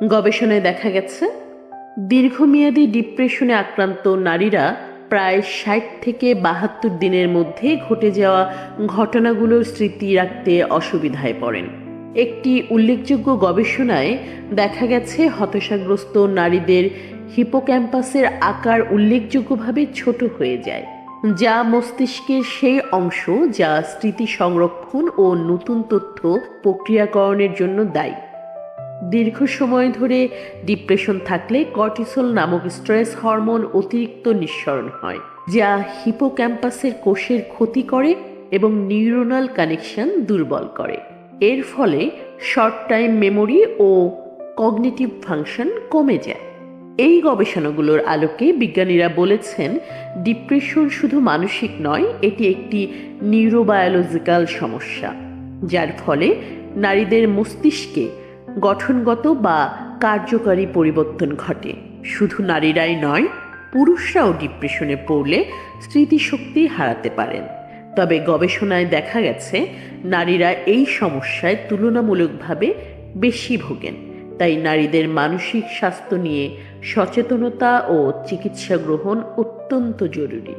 গবেষণায় দেখা গেছে দীর্ঘমেয়াদী ডিপ্রেশনে আক্রান্ত নারীরা প্রায় ৬০ থেকে ৭২ দিনের মধ্যে ঘটে যাওয়া ঘটনাগুলোর স্মৃতি রাখতে অসুবিধায় পড়েন। একটি উল্লেখযোগ্য গবেষণায় দেখা গেছে হতাশাগ্রস্ত নারীদের হিপোক্যাম্পাসের আকার উল্লেখযোগ্যভাবে ছোট হয়ে যায়, যা মস্তিষ্কের সেই অংশ যা স্মৃতি সংরক্ষণ ও নতুন তথ্য প্রক্রিয়াকরণের জন্য দায়ী। দীর্ঘ সময় ধরে ডিপ্রেশন থাকলে কর্টিসল নামক স্ট্রেস হরমোন অতিরিক্ত নিঃসরণ হয়, যা হিপোক্যাম্পাসের কোষের ক্ষতি করে এবং নিউরোনাল কানেকশন দুর্বল করে। এর ফলে শর্ট টাইম মেমোরি ও কগনিটিভ ফাংশন কমে যায়। এই গবেষণাগুলোর আলোকে বিজ্ঞানীরা বলেছেন ডিপ্রেশন শুধু মানসিক নয়, এটি একটি নিউরোবায়োলজিক্যাল সমস্যা, যার ফলে নারীদের মস্তিষ্কে গঠনগত বা কার্যকারী পরিবর্তন ঘটে। শুধু নারীরাই নয়, পুরুষরাও ডিপ্রেশনে পড়লে স্মৃতিশক্তি হারাতে পারেন। তবে গবেষণায় দেখা গেছে নারীরা এই সমস্যায় তুলনামূলকভাবে বেশি ভোগেন। তাই নারীদের মানসিক স্বাস্থ্য নিয়ে সচেতনতা ও চিকিৎসা গ্রহণ অত্যন্ত জরুরি।